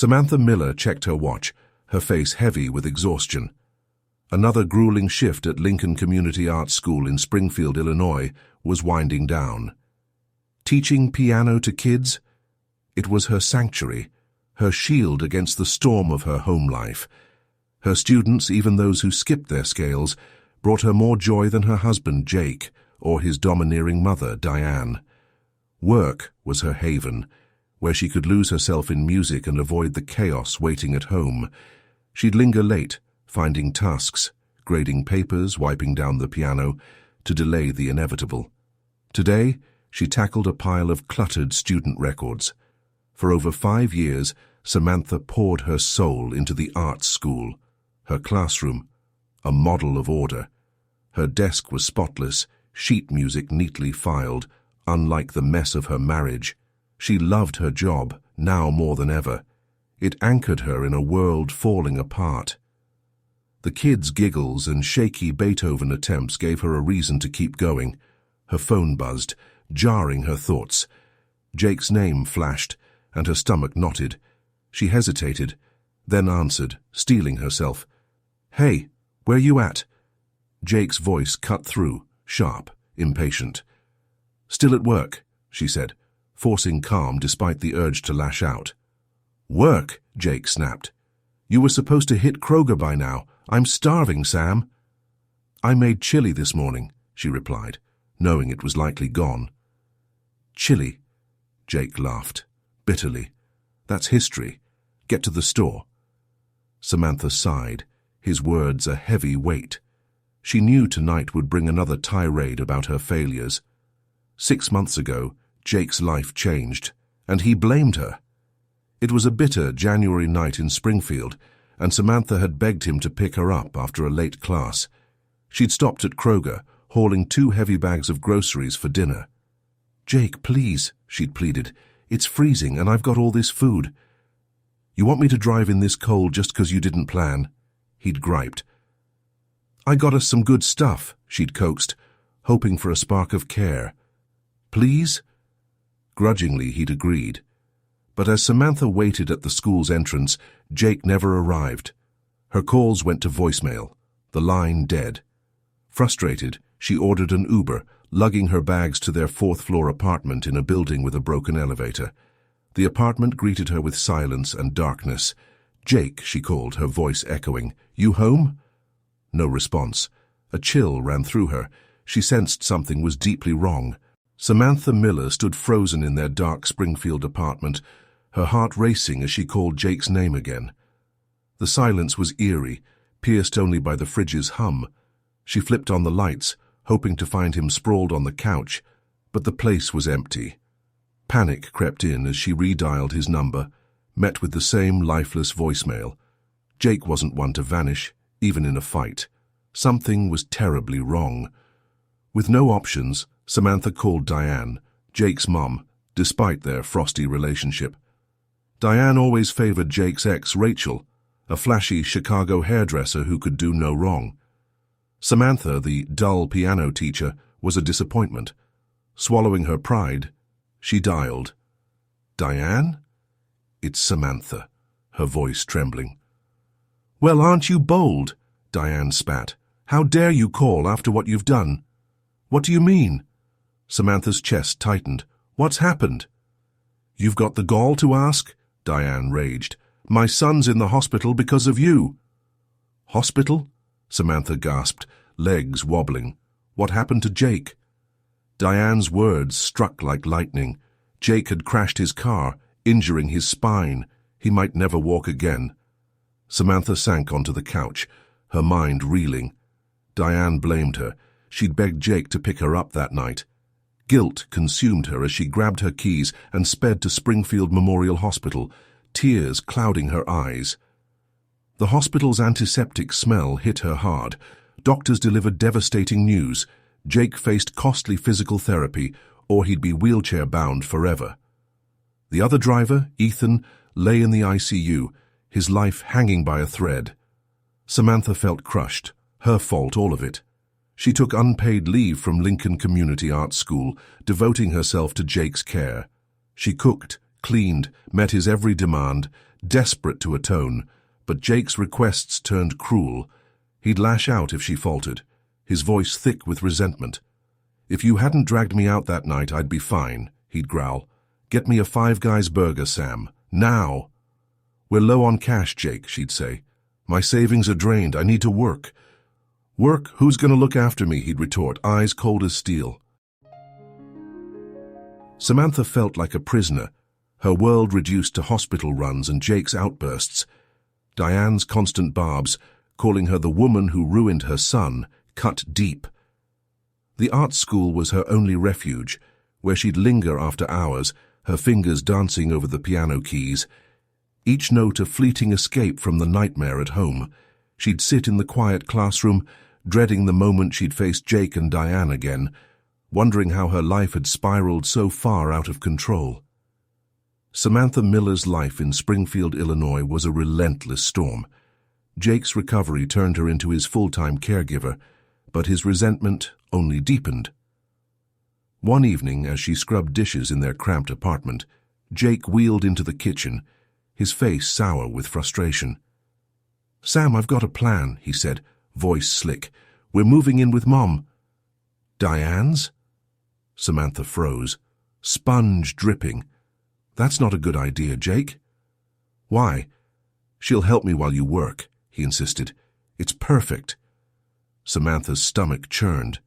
Samantha Miller checked her watch, her face heavy with exhaustion. Another grueling shift at Lincoln Community Arts School in Springfield, Illinois, was winding down. Teaching piano to kids? It was her sanctuary, her shield against the storm of her home life. Her students, even those who skipped their scales, brought her more joy than her husband, Jake, or his domineering mother, Diane. Work was her haven, where she could lose herself in music and avoid the chaos waiting at home. She'd linger late, finding tasks, grading papers, wiping down the piano, to delay the inevitable. Today, she tackled a pile of cluttered student records. For over 5 years, Samantha poured her soul into the arts school. Her classroom, a model of order. Her desk was spotless, sheet music neatly filed, unlike the mess of her marriage. She loved her job, now more than ever. It anchored her in a world falling apart. The kids' giggles and shaky Beethoven attempts gave her a reason to keep going. Her phone buzzed, jarring her thoughts. Jake's name flashed, and her stomach knotted. She hesitated, then answered, steeling herself. "Hey, where you at?" Jake's voice cut through, sharp, impatient. "Still at work," she said, forcing calm despite the urge to lash out. "Work?" Jake snapped. "You were supposed to hit Kroger by now. I'm starving, Sam." "I made chili this morning," she replied, knowing it was likely gone. "Chili?" Jake laughed, bitterly. "That's history. Get to the store." Samantha sighed, his words a heavy weight. She knew tonight would bring another tirade about her failures. 6 months ago, Jake's life changed, and he blamed her. It was a bitter January night in Springfield, and Samantha had begged him to pick her up after a late class. She'd stopped at Kroger, hauling 2 heavy bags of groceries for dinner. "Jake, please," she'd pleaded. "It's freezing, and I've got all this food." "You want me to drive in this cold just 'cause you didn't plan?" He'd griped. "I got us some good stuff," she'd coaxed, hoping for a spark of care. "Please?" Grudgingly, he'd agreed. But as Samantha waited at the school's entrance, Jake never arrived. Her calls went to voicemail, the line dead. Frustrated, she ordered an Uber, lugging her bags to their 4th-floor apartment in a building with a broken elevator. The apartment greeted her with silence and darkness. "Jake," she called, her voice echoing. "You home?" No response. A chill ran through her. She sensed something was deeply wrong. Samantha Miller stood frozen in their dark Springfield apartment, her heart racing as she called Jake's name again. The silence was eerie, pierced only by the fridge's hum. She flipped on the lights, hoping to find him sprawled on the couch, but the place was empty. Panic crept in as she redialed his number, met with the same lifeless voicemail. Jake wasn't one to vanish, even in a fight. Something was terribly wrong. With no options, Samantha called Diane, Jake's mom, despite their frosty relationship. Diane always favored Jake's ex, Rachel, a flashy Chicago hairdresser who could do no wrong. Samantha, the dull piano teacher, was a disappointment. Swallowing her pride, she dialed. "Diane?" "It's Samantha," her voice trembling. "Well, aren't you bold?" Diane spat. "How dare you call after what you've done?" "What do you mean?" Samantha's chest tightened. "What's happened?" "You've got the gall to ask?" Diane raged. "My son's in the hospital because of you." "Hospital?" Samantha gasped, legs wobbling. "What happened to Jake?" Diane's words struck like lightning. Jake had crashed his car, injuring his spine. He might never walk again. Samantha sank onto the couch, her mind reeling. Diane blamed her. She'd begged Jake to pick her up that night. Guilt consumed her as she grabbed her keys and sped to Springfield Memorial Hospital, tears clouding her eyes. The hospital's antiseptic smell hit her hard. Doctors delivered devastating news. Jake faced costly physical therapy, or he'd be wheelchair-bound forever. The other driver, Ethan, lay in the ICU, his life hanging by a thread. Samantha felt crushed. Her fault, all of it. She took unpaid leave from Lincoln Community Arts School, devoting herself to Jake's care. She cooked, cleaned, met his every demand, desperate to atone, but Jake's requests turned cruel. He'd lash out if she faltered, his voice thick with resentment. "If you hadn't dragged me out that night, I'd be fine," he'd growl. "Get me a Five Guys burger, Sam. Now!" "We're low on cash, Jake," she'd say. "My savings are drained. I need to work." "Work? Who's going to look after me?" he'd retort, eyes cold as steel. Samantha felt like a prisoner, her world reduced to hospital runs and Jake's outbursts. Diane's constant barbs, calling her the woman who ruined her son, cut deep. The art school was her only refuge, where she'd linger after hours, her fingers dancing over the piano keys. Each note a fleeting escape from the nightmare at home. She'd sit in the quiet classroom, dreading the moment she'd face Jake and Diane again, wondering how her life had spiraled so far out of control. Samantha Miller's life in Springfield, Illinois was a relentless storm. Jake's recovery turned her into his full-time caregiver, but his resentment only deepened. One evening, as she scrubbed dishes in their cramped apartment, Jake wheeled into the kitchen, his face sour with frustration. "Sam, I've got a plan," he said, voice slick. "We're moving in with Mom." "Diane's?" Samantha froze, sponge dripping. "That's not a good idea, Jake." "Why?" "She'll help me while you work," he insisted. "It's perfect." Samantha's stomach churned.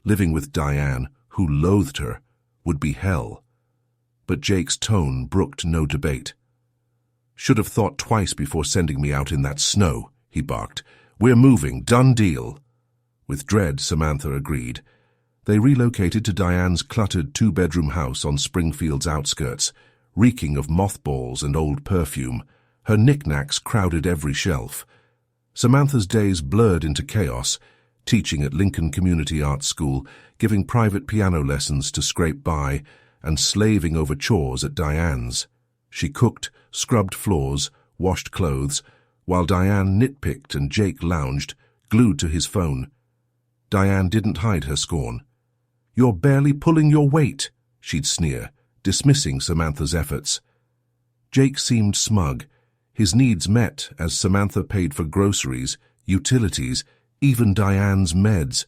Living with Diane, who loathed her, would be hell. But Jake's tone brooked no debate. "Should have thought twice before sending me out in that snow," he barked. "We're moving, done deal." With dread, Samantha agreed. They relocated to Diane's cluttered two-bedroom house on Springfield's outskirts, reeking of mothballs and old perfume. Her knickknacks crowded every shelf. Samantha's days blurred into chaos, teaching at Lincoln Community Art School, giving private piano lessons to scrape by, and slaving over chores at Diane's. She cooked, scrubbed floors, washed clothes, while Diane nitpicked and Jake lounged, glued to his phone. Diane didn't hide her scorn. "You're barely pulling your weight," she'd sneer, dismissing Samantha's efforts. Jake seemed smug, his needs met as Samantha paid for groceries, utilities, even Diane's meds.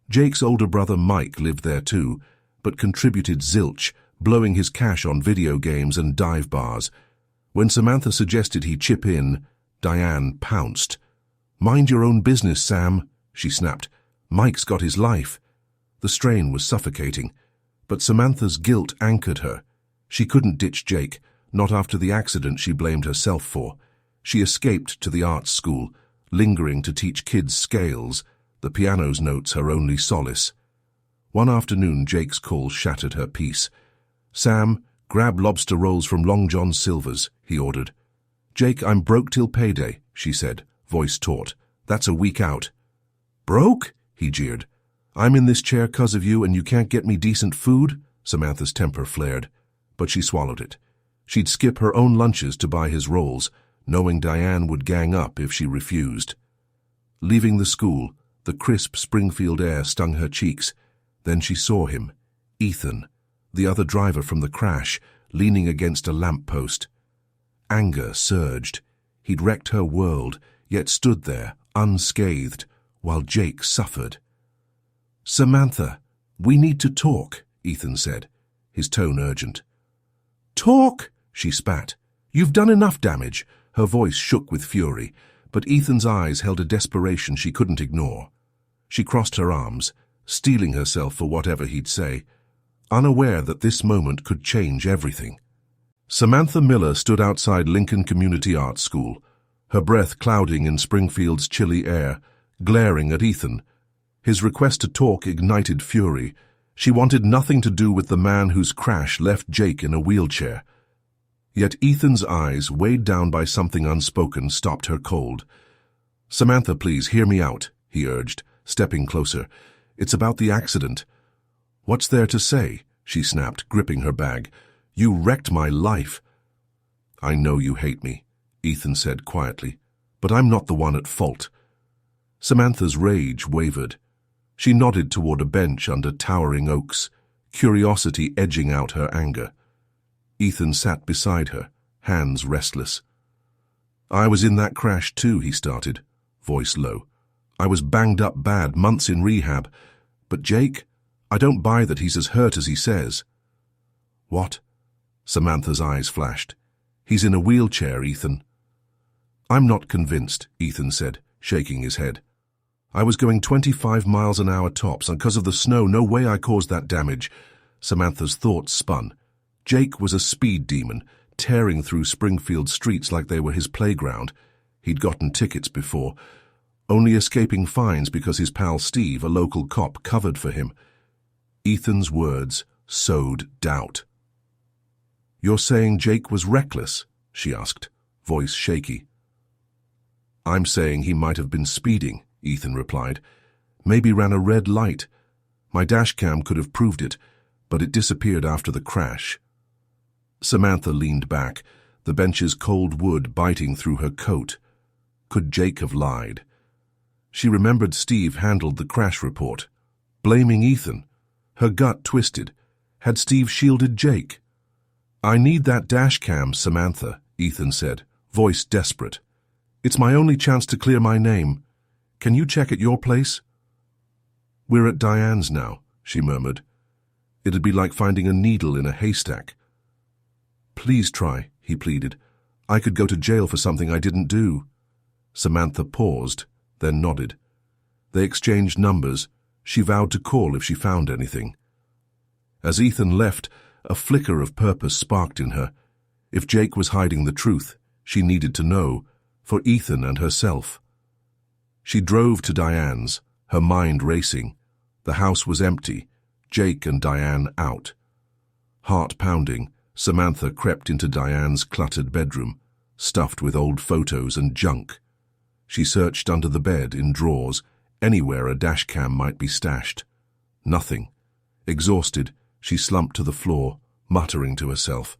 Jake's older brother Mike lived there too, but contributed zilch, blowing his cash on video games and dive bars. When Samantha suggested he chip in, Diane pounced. "Mind your own business, Sam," she snapped. "Mike's got his life." The strain was suffocating, but Samantha's guilt anchored her. She couldn't ditch Jake, not after the accident she blamed herself for. She escaped to the arts school, lingering to teach kids scales, the piano's notes her only solace. One afternoon, Jake's call shattered her peace. "Sam, grab lobster rolls from Long John Silver's," he ordered. "Jake, I'm broke till payday," she said, voice taut. "That's a week out." "Broke?" he jeered. "I'm in this chair 'cause of you and you can't get me decent food?" Samantha's temper flared, but she swallowed it. She'd skip her own lunches to buy his rolls, knowing Diane would gang up if she refused. Leaving the school, the crisp Springfield air stung her cheeks. Then she saw him, Ethan, the other driver from the crash, leaning against a lamp-post. Anger surged. He'd wrecked her world, yet stood there, unscathed, while Jake suffered. "Samantha, we need to talk," Ethan said, his tone urgent. "Talk?" she spat. "You've done enough damage." Her voice shook with fury, but Ethan's eyes held a desperation she couldn't ignore. She crossed her arms, steeling herself for whatever he'd say, unaware that this moment could change everything. Samantha Miller stood outside Lincoln Community Art School, her breath clouding in Springfield's chilly air, glaring at Ethan. His request to talk ignited fury. She wanted nothing to do with the man whose crash left Jake in a wheelchair. Yet Ethan's eyes, weighed down by something unspoken, stopped her cold. "Samantha, please, hear me out," he urged, stepping closer. "It's about the accident." "What's there to say?" she snapped, gripping her bag. "You wrecked my life." "I know you hate me," Ethan said quietly, "but I'm not the one at fault." Samantha's rage wavered. She nodded toward a bench under towering oaks, curiosity edging out her anger. Ethan sat beside her, hands restless. "I was in that crash too," he started, voice low. "I was banged up bad, months in rehab. But Jake, I don't buy that he's as hurt as he says." "What?" Samantha's eyes flashed. "He's in a wheelchair, Ethan." "I'm not convinced," Ethan said, shaking his head. "I was going 25 miles an hour tops, and because of the snow, no way I caused that damage." Samantha's thoughts spun. Jake was a speed demon, tearing through Springfield streets like they were his playground. He'd gotten tickets before, only escaping fines because his pal Steve, a local cop, covered for him. Ethan's words sowed doubt. "You're saying Jake was reckless?" she asked, voice shaky. "I'm saying he might have been speeding," Ethan replied. "Maybe ran a red light. My dash cam could have proved it, but it disappeared after the crash." Samantha leaned back, the bench's cold wood biting through her coat. Could Jake have lied? She remembered Steve handled the crash report. Blaming Ethan. Her gut twisted. Had Steve shielded Jake? "I need that dash cam, Samantha," Ethan said, voice desperate. "It's my only chance to clear my name. Can you check at your place?" "We're at Diane's now," she murmured. "It'd be like finding a needle in a haystack." "Please try," he pleaded. "I could go to jail for something I didn't do." Samantha paused, then nodded. They exchanged numbers. She vowed to call if she found anything. As Ethan left, a flicker of purpose sparked in her. If Jake was hiding the truth, she needed to know, for Ethan and herself. She drove to Diane's, her mind racing. The house was empty, Jake and Diane out. Heart pounding, Samantha crept into Diane's cluttered bedroom, stuffed with old photos and junk. She searched under the bed, in drawers, anywhere a dash cam might be stashed. Nothing. Exhausted, she slumped to the floor, muttering to herself.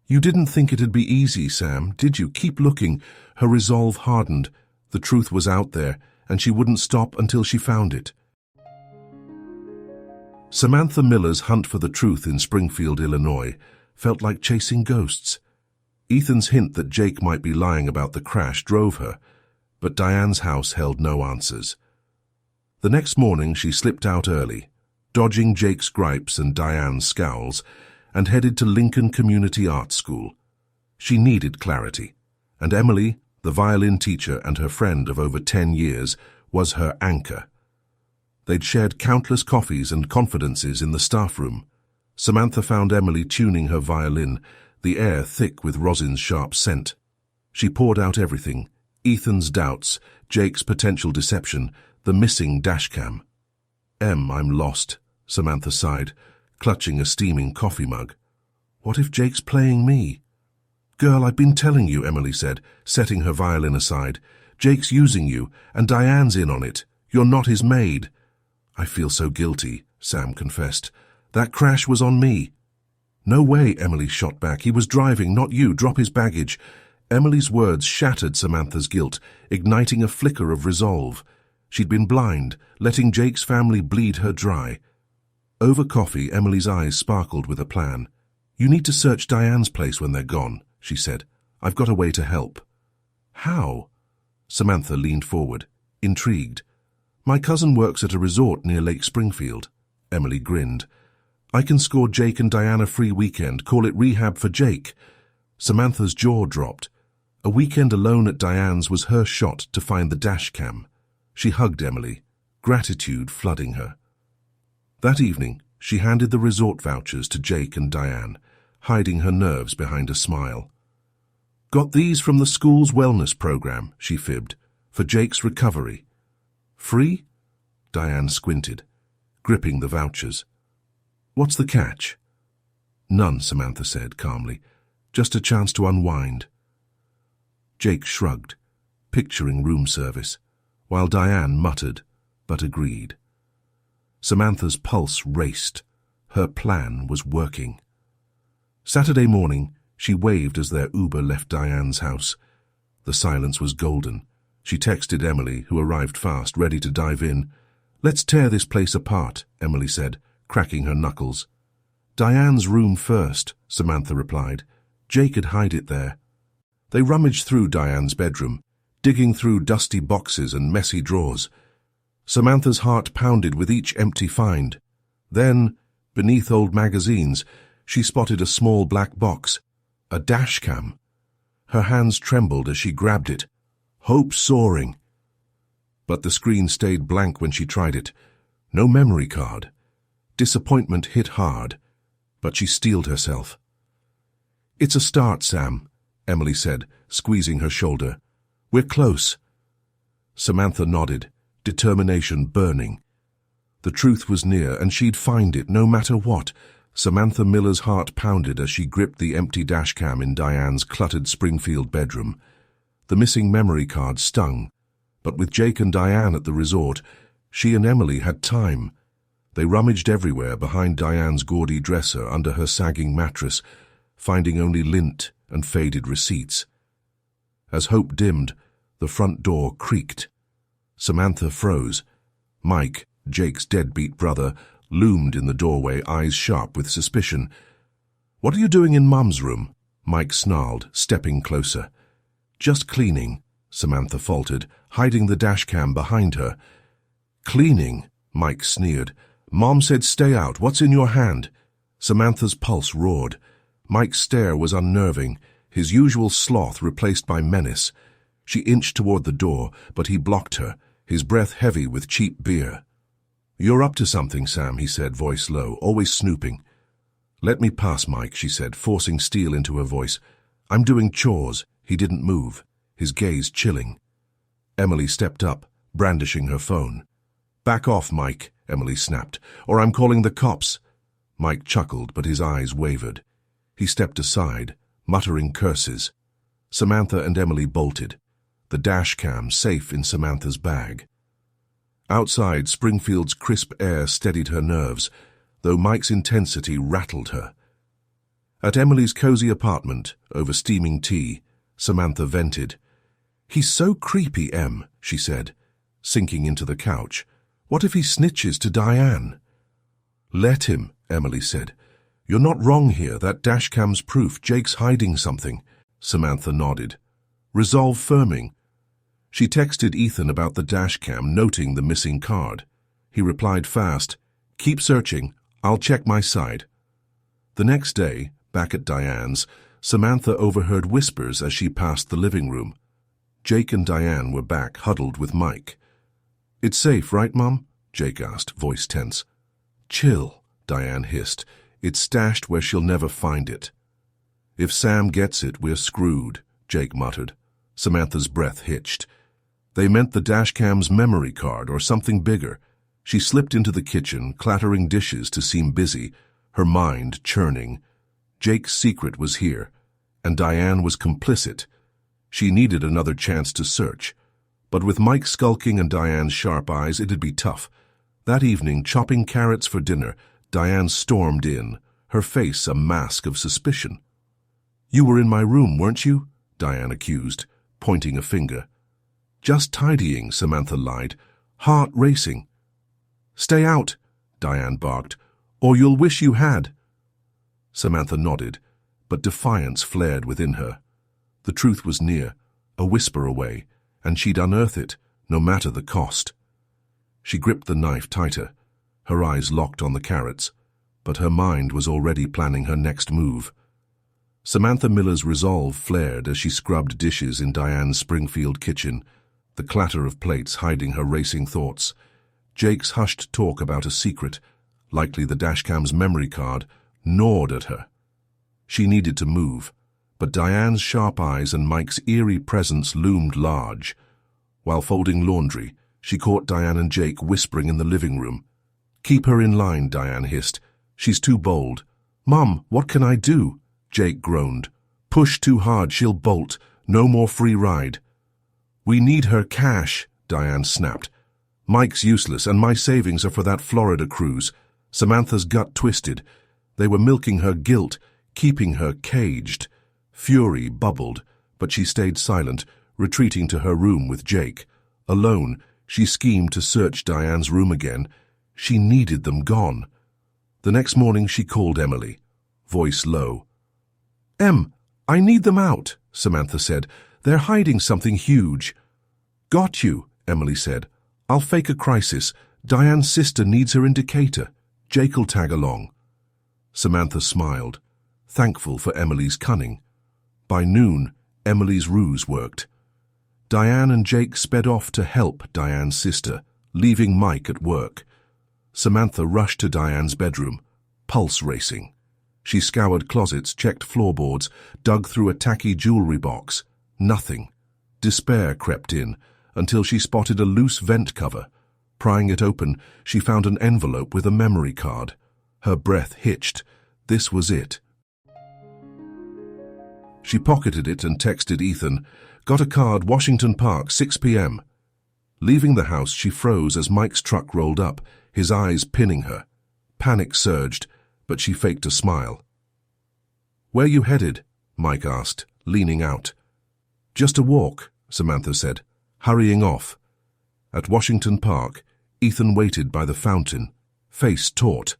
"You didn't think it'd be easy, Sam, did you? Keep looking." Her resolve hardened. The truth was out there, and she wouldn't stop until she found it. Samantha Miller's hunt for the truth in Springfield, Illinois, felt like chasing ghosts. Ethan's hint that Jake might be lying about the crash drove her, but Diane's house held no answers. The next morning she slipped out early, dodging Jake's gripes and Diane's scowls, and headed to Lincoln Community Art School. She needed clarity, and Emily, the violin teacher and her friend of over 10 years, was her anchor. They'd shared countless coffees and confidences in the staff room. Samantha found Emily tuning her violin, the air thick with rosin's sharp scent. She poured out everything, Ethan's doubts, Jake's potential deception, the missing dashcam. "I'm lost," Samantha sighed, clutching a steaming coffee mug. "What if Jake's playing me?" "Girl, I've been telling you," Emily said, setting her violin aside. "Jake's using you, and Diane's in on it. You're not his maid." "I feel so guilty," Sam confessed. "That crash was on me." "No way," Emily shot back. "He was driving, not you. Drop his baggage." Emily's words shattered Samantha's guilt, igniting a flicker of resolve. She'd been blind, letting Jake's family bleed her dry. Over coffee, Emily's eyes sparkled with a plan. "You need to search Diane's place when they're gone," she said. "I've got a way to help." "How?" Samantha leaned forward, intrigued. "My cousin works at a resort near Lake Springfield." Emily grinned. "I can score Jake and Diane a free weekend, call it rehab for Jake." Samantha's jaw dropped. A weekend alone at Diane's was her shot to find the dash cam. She hugged Emily, gratitude flooding her. That evening, she handed the resort vouchers to Jake and Diane, hiding her nerves behind a smile. "Got these from the school's wellness program," she fibbed, "for Jake's recovery." "Free?" Diane squinted, gripping the vouchers. "What's the catch?" "None," Samantha said calmly. "Just a chance to unwind." Jake shrugged, picturing room service, while Diane muttered, but agreed. Samantha's pulse raced. Her plan was working. Saturday morning, she waved as their Uber left Diane's house. The silence was golden. She texted Emily, who arrived fast, ready to dive in. "Let's tear this place apart," Emily said, cracking her knuckles. Diane's room first, Samantha replied. Jake could hide it there. They rummaged through Diane's bedroom, digging through dusty boxes and messy drawers. Samantha's heart pounded with each empty find. Then, beneath old magazines, she spotted a small black box, a dash cam. Her hands trembled as she grabbed it, hope soaring. But the screen stayed blank when she tried it. No memory card. Disappointment hit hard, but she steeled herself. It's a start, Sam, Emily said, squeezing her shoulder. We're close. Samantha nodded, determination burning. The truth was near, and she'd find it no matter what. Samantha Miller's heart pounded as she gripped the empty dashcam in Diane's cluttered Springfield bedroom. The missing memory card stung, but with Jake and Diane at the resort, she and Emily had time. They rummaged everywhere behind Diane's gaudy dresser, under her sagging mattress, finding only lint and faded receipts. As hope dimmed, the front door creaked. Samantha froze. Mike, Jake's deadbeat brother, loomed in the doorway, eyes sharp with suspicion. "What are you doing in Mum's room?" Mike snarled, stepping closer. "Just cleaning," Samantha faltered, hiding the dashcam behind her. "Cleaning?" Mike sneered. "Mom said stay out. What's in your hand?" Samantha's pulse roared. Mike's stare was unnerving, his usual sloth replaced by menace. She inched toward the door, but he blocked her, his breath heavy with cheap beer. "You're up to something, Sam," he said, voice low, always snooping. "Let me pass, Mike," she said, forcing steel into her voice. "I'm doing chores." He didn't move, his gaze chilling. Emily stepped up, brandishing her phone. "Back off, Mike," Emily snapped, "or I'm calling the cops." Mike chuckled, but his eyes wavered. He stepped aside, muttering curses. Samantha and Emily bolted, the dash cam safe in Samantha's bag. Outside, Springfield's crisp air steadied her nerves, though Mike's intensity rattled her. At Emily's cozy apartment, over steaming tea, Samantha vented. "He's so creepy, Em," she said, sinking into the couch. "What if he snitches to Diane?" "Let him," Emily said. "You're not wrong here. That dashcam's proof. Jake's hiding something." Samantha nodded. "Resolve firming." She texted Ethan about the dashcam, noting the missing card. He replied fast, "Keep searching. I'll check my side." The next day, back at Diane's, Samantha overheard whispers as she passed the living room. Jake and Diane were back, huddled with Mike. "It's safe, right, Mom?" Jake asked, voice tense. "Chill," Diane hissed. "It's stashed where she'll never find it." "If Sam gets it, we're screwed," Jake muttered. Samantha's breath hitched. They meant the dashcam's memory card or something bigger. She slipped into the kitchen, clattering dishes to seem busy, her mind churning. Jake's secret was here, and Diane was complicit. She needed another chance to search. But with Mike skulking and Diane's sharp eyes, it'd be tough. That evening, chopping carrots for dinner, Diane stormed in, her face a mask of suspicion. "You were in my room, weren't you?" Diane accused, pointing a finger. "Just tidying," Samantha lied, heart racing. "Stay out," Diane barked, "or you'll wish you had." Samantha nodded, but defiance flared within her. The truth was near, a whisper away, and she'd unearth it, no matter the cost. She gripped the knife tighter, her eyes locked on the carrots, but her mind was already planning her next move. Samantha Miller's resolve flared as she scrubbed dishes in Diane's Springfield kitchen, the clatter of plates hiding her racing thoughts. Jake's hushed talk about a secret, likely the dashcam's memory card, gnawed at her. She needed to move, but Diane's sharp eyes and Mike's eerie presence loomed large. While folding laundry, she caught Diane and Jake whispering in the living room. "Keep her in line," Diane hissed. "She's too bold." "Mom, what can I do?" Jake groaned. "Push too hard, she'll bolt. No more free ride." "We need her cash," Diane snapped. "Mike's useless, and my savings are for that Florida cruise." Samantha's gut twisted. They were milking her guilt, keeping her caged. Fury bubbled, but she stayed silent, retreating to her room with Jake. Alone, she schemed to search Diane's room again. She needed them gone. The next morning she called Emily, voice low. "Em, I need them out," Samantha said. "They're hiding something huge." "Got you," Emily said. "I'll fake a crisis. Diane's sister needs her indicator. Jake'll tag along." Samantha smiled, thankful for Emily's cunning. By noon, Emily's ruse worked. Diane and Jake sped off to help Diane's sister, leaving Mike at work. Samantha rushed to Diane's bedroom, pulse racing. She scoured closets, checked floorboards, dug through a tacky jewelry box. Nothing. Despair crept in until she spotted a loose vent cover. Prying it open, she found an envelope with a memory card. Her breath hitched. This was it. She pocketed it and texted Ethan, "Got a card, Washington Park, 6 p.m. Leaving the house, she froze as Mike's truck rolled up, his eyes pinning her. Panic surged, but she faked a smile. "Where you headed?" Mike asked, leaning out. "Just a walk," Samantha said, hurrying off. At Washington Park, Ethan waited by the fountain, face taut.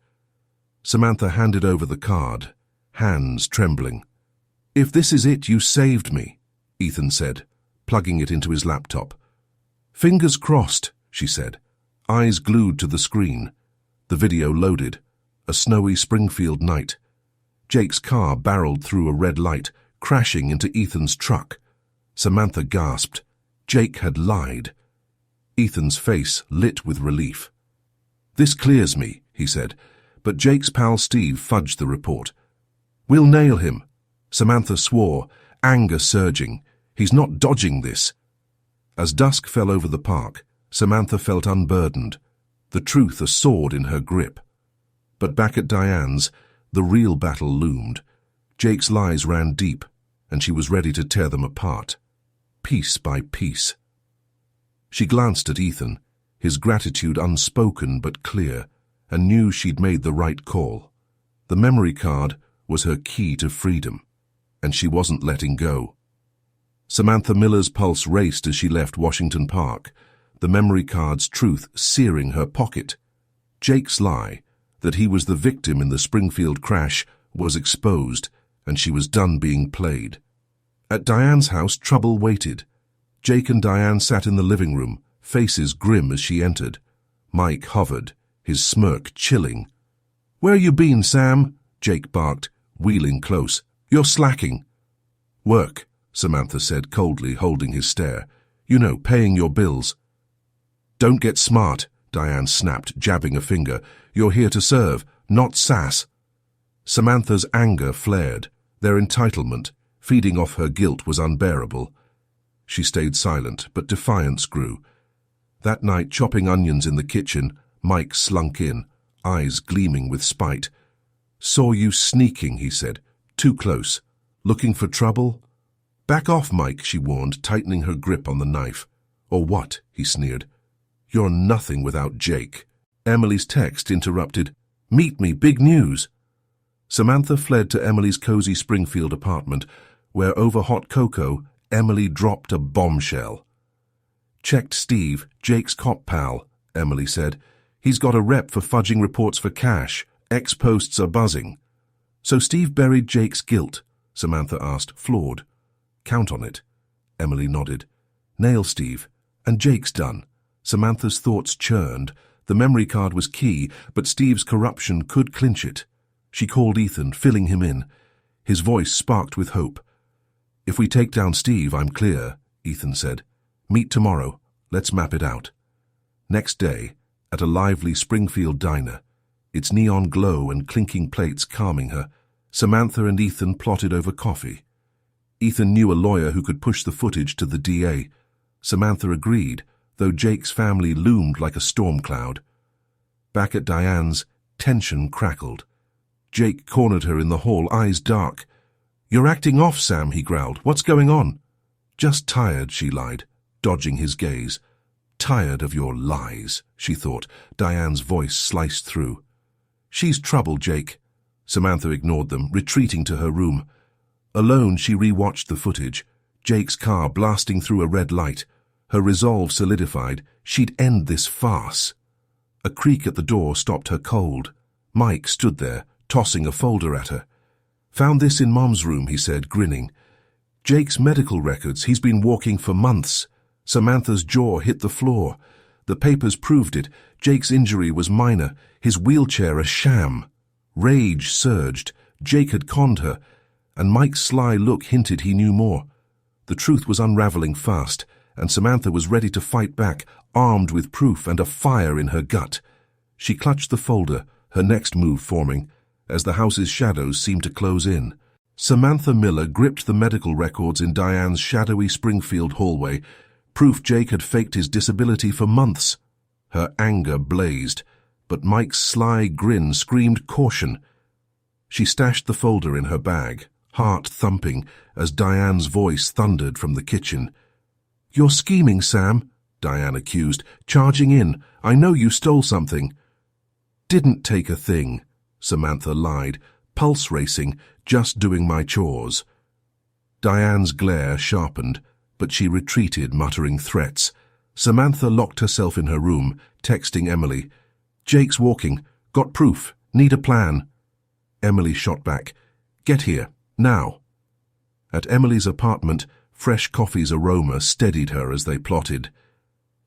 Samantha handed over the card, hands trembling. "If this is it, you saved me," Ethan said, plugging it into his laptop. "Fingers crossed," she said, eyes glued to the screen. The video loaded. A snowy Springfield night. Jake's car barreled through a red light, crashing into Ethan's truck. Samantha gasped. Jake had lied. Ethan's face lit with relief. "This clears me," he said, but Jake's pal Steve fudged the report. "We'll nail him." Samantha swore, anger surging. "He's not dodging this." As dusk fell over the park, Samantha felt unburdened, the truth a sword in her grip. But back at Diane's, the real battle loomed. Jake's lies ran deep, and she was ready to tear them apart, piece by piece. She glanced at Ethan, his gratitude unspoken but clear, and knew she'd made the right call. The memory card was her key to freedom, and she wasn't letting go. Samantha Miller's pulse raced as she left Washington Park, the memory card's truth searing her pocket. Jake's lie, that he was the victim in the Springfield crash, was exposed, and she was done being played. At Diane's house, trouble waited. Jake and Diane sat in the living room, faces grim as she entered. Mike hovered, his smirk chilling. "Where you been, Sam?" Jake barked, wheeling close. "You're slacking." "Work," Samantha said coldly, holding his stare. "You know, paying your bills." "Don't get smart," Diane snapped, jabbing a finger. "You're here to serve, not sass." Samantha's anger flared. Their entitlement, feeding off her guilt, was unbearable. She stayed silent, but defiance grew. That night, chopping onions in the kitchen, Mike slunk in, eyes gleaming with spite. "Saw you sneaking," he said. "Too close. Looking for trouble?" "Back off, Mike," she warned, tightening her grip on the knife. "Or what?" he sneered. "You're nothing without Jake." Emily's text interrupted. "Meet me, big news." Samantha fled to Emily's cozy Springfield apartment, where over hot cocoa, Emily dropped a bombshell. "Checked Steve, Jake's cop pal," Emily said. "He's got a rep for fudging reports for cash. Ex-posts are buzzing." "So Steve buried Jake's guilt?" Samantha asked, floored. "Count on it." Emily nodded. "Nail Steve, and Jake's done." Samantha's thoughts churned. The memory card was key, but Steve's corruption could clinch it. She called Ethan, filling him in. His voice sparked with hope. "If we take down Steve, I'm clear," Ethan said. "Meet tomorrow. Let's map it out." Next day, at a lively Springfield diner, its neon glow and clinking plates calming her, Samantha and Ethan plotted over coffee. Ethan knew a lawyer who could push the footage to the DA. Samantha agreed, though Jake's family loomed like a storm cloud. Back at Diane's, tension crackled. Jake cornered her in the hall, eyes dark. "You're acting off, Sam," he growled. "What's going on?" "Just tired," she lied, dodging his gaze. "Tired of your lies," she thought, Diane's voice sliced through. "She's trouble, Jake." Samantha ignored them, retreating to her room. Alone, she re-watched the footage, Jake's car blasting through a red light. Her resolve solidified. She'd end this farce. A creak at the door stopped her cold. Mike stood there, tossing a folder at her. "Found this in Mom's room," he said, grinning. "Jake's medical records. He's been walking for months." Samantha's jaw hit the floor. The papers proved it. Jake's injury was minor, his wheelchair a sham. Rage surged. Jake had conned her, and Mike's sly look hinted he knew more. The truth was unraveling fast, and Samantha was ready to fight back, armed with proof and a fire in her gut. She clutched the folder, her next move forming, as the house's shadows seemed to close in. Samantha Miller gripped the medical records in Diane's shadowy Springfield hallway, proof Jake had faked his disability for months. Her anger blazed, but Mike's sly grin screamed caution. She stashed the folder in her bag, heart thumping, as Diane's voice thundered from the kitchen. "You're scheming, Sam," Diane accused, "charging in. I know you stole something." "Didn't take a thing," Samantha lied, pulse racing, "just doing my chores." Diane's glare sharpened, but she retreated, muttering threats. Samantha locked herself in her room, texting Emily, "Jake's walking. Got proof. Need a plan." Emily shot back, "Get here, now." At Emily's apartment, fresh coffee's aroma steadied her as they plotted.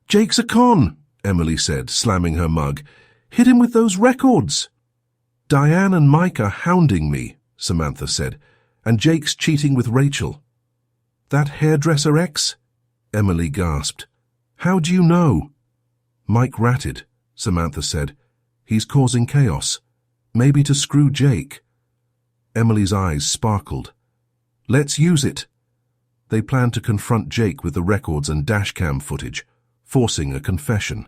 "Jake's a con," Emily said, slamming her mug. "Hit him with those records." "Diane and Mike are hounding me," Samantha said, "and Jake's cheating with Rachel." "That hairdresser ex?" Emily gasped. "How do you know?" "Mike ratted," Samantha said. "He's causing chaos. Maybe to screw Jake." Emily's eyes sparkled. "Let's use it." They planned to confront Jake with the records and dashcam footage, forcing a confession.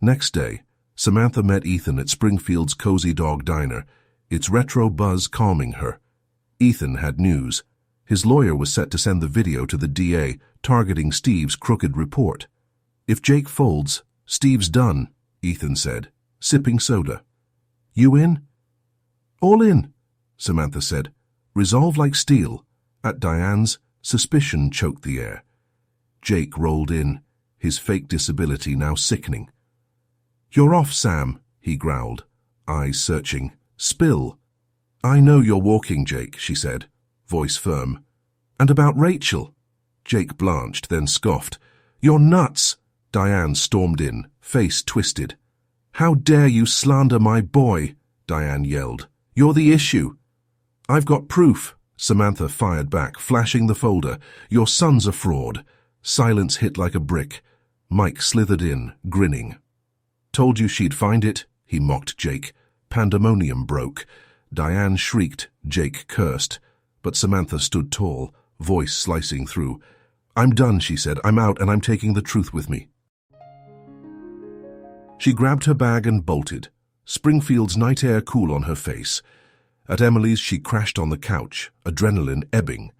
Next day, Samantha met Ethan at Springfield's Cozy Dog Diner, its retro buzz calming her. Ethan had news. His lawyer was set to send the video to the DA, targeting Steve's crooked report. "If Jake folds, Steve's done," Ethan said, sipping soda. "You in?" "All in," Samantha said. "Resolve like steel." At Diane's, suspicion choked the air. Jake rolled in, his fake disability now sickening. "You're off, Sam," he growled, eyes searching. "Spill." "I know you're walking, Jake," she said, voice firm. "And about Rachel?" Jake blanched, then scoffed. "You're nuts!" Diane stormed in, face twisted. "How dare you slander my boy?" Diane yelled. "You're the issue." "I've got proof," Samantha fired back, flashing the folder. "Your son's a fraud." Silence hit like a brick. Mike slithered in, grinning. "Told you she'd find it," he mocked Jake. Pandemonium broke. Diane shrieked, Jake cursed. But Samantha stood tall, voice slicing through. "I'm done," she said. "I'm out, and I'm taking the truth with me." She grabbed her bag and bolted, Springfield's night air cool on her face. At Emily's, she crashed on the couch, adrenaline ebbing.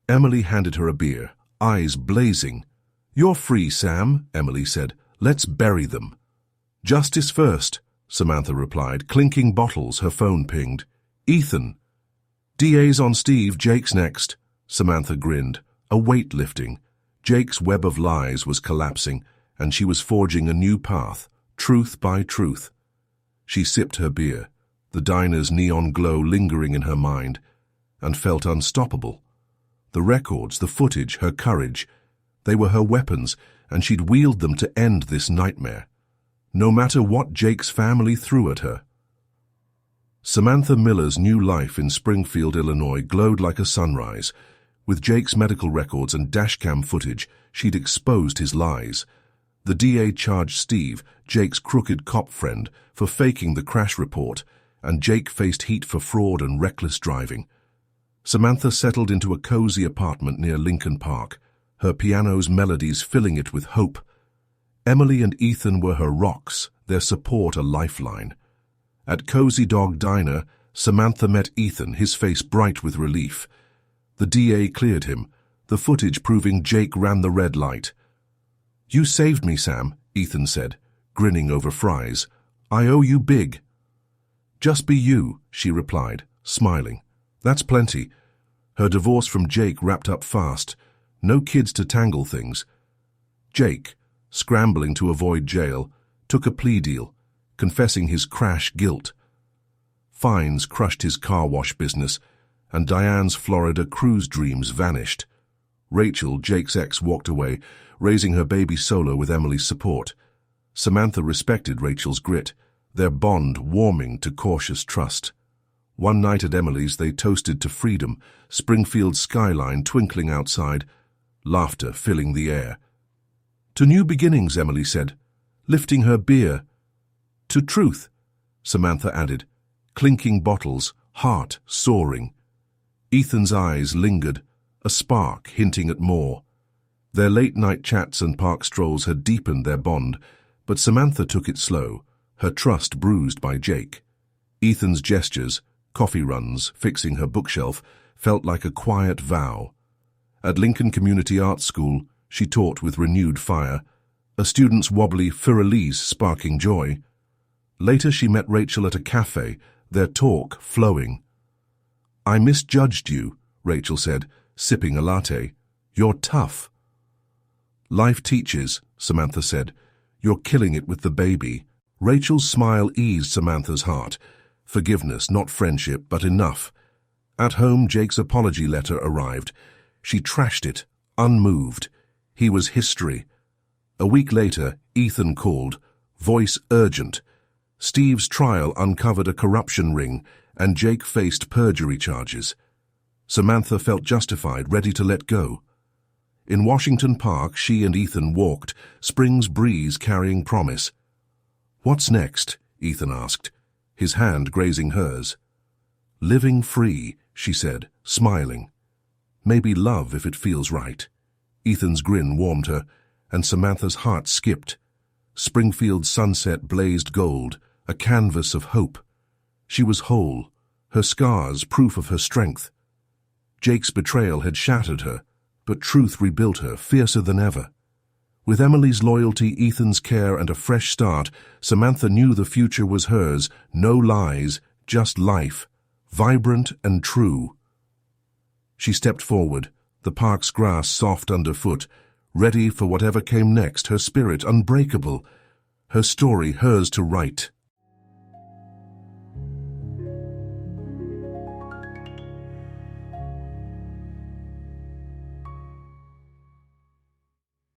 Emily handed her a beer, eyes blazing. "You're free, Sam," Emily said. "Let's bury them." "Justice first," Samantha replied, clinking bottles. Her phone pinged. "Ethan." "DA's on Steve, Jake's next." Samantha grinned, a weight lifting. Jake's web of lies was collapsing, and she was forging a new path, truth by truth. She sipped her beer, the diner's neon glow lingering in her mind, and felt unstoppable. The records, the footage, her courage, they were her weapons, and she'd wield them to end this nightmare, no matter what Jake's family threw at her. Samantha Miller's new life in Springfield, Illinois glowed like a sunrise. With Jake's medical records and dashcam footage, she'd exposed his lies. The DA charged Steve, Jake's crooked cop friend, for faking the crash report, and Jake faced heat for fraud and reckless driving. Samantha settled into a cozy apartment near Lincoln Park, her piano's melodies filling it with hope. Emily and Ethan were her rocks, their support a lifeline. At Cozy Dog Diner, Samantha met Ethan, his face bright with relief. The DA cleared him, the footage proving Jake ran the red light. "You saved me, Sam," Ethan said, grinning over fries. "I owe you big." "Just be you," she replied, smiling. "That's plenty." Her divorce from Jake wrapped up fast. No kids to tangle things. Jake, scrambling to avoid jail, took a plea deal, confessing his crash guilt. Fines crushed his car wash business, and Diane's Florida cruise dreams vanished. Rachel, Jake's ex, walked away, raising her baby solo with Emily's support. Samantha respected Rachel's grit, their bond warming to cautious trust. One night at Emily's, they toasted to freedom, Springfield's skyline twinkling outside, laughter filling the air. "To new beginnings," Emily said, lifting her beer. "To truth," Samantha added, clinking bottles, heart soaring. Ethan's eyes lingered, a spark hinting at more. Their late-night chats and park strolls had deepened their bond, but Samantha took it slow, her trust bruised by Jake. Ethan's gestures, coffee runs, fixing her bookshelf, felt like a quiet vow. At Lincoln Community Arts School, she taught with renewed fire, a student's wobbly fur-elise sparking joy. Later she met Rachel at a cafe, their talk flowing. "I misjudged you," Rachel said, sipping a latte. "You're tough." "Life teaches," Samantha said. "You're killing it with the baby." Rachel's smile eased Samantha's heart. Forgiveness, not friendship, but enough. At home, Jake's apology letter arrived. She trashed it, unmoved. He was history. A week later, Ethan called, voice urgent. Steve's trial uncovered a corruption ring, and Jake faced perjury charges. Samantha felt justified, ready to let go. In Washington Park, she and Ethan walked, spring's breeze carrying promise. "What's next?" Ethan asked, his hand grazing hers. "Living free," she said, smiling. "Maybe love if it feels right." Ethan's grin warmed her, and Samantha's heart skipped. Springfield's sunset blazed gold, a canvas of hope. She was whole, her scars proof of her strength. Jake's betrayal had shattered her, but truth rebuilt her, fiercer than ever. With Emily's loyalty, Ethan's care, and a fresh start, Samantha knew the future was hers, no lies, just life, vibrant and true. She stepped forward, the park's grass soft underfoot, ready for whatever came next, her spirit unbreakable, her story hers to write.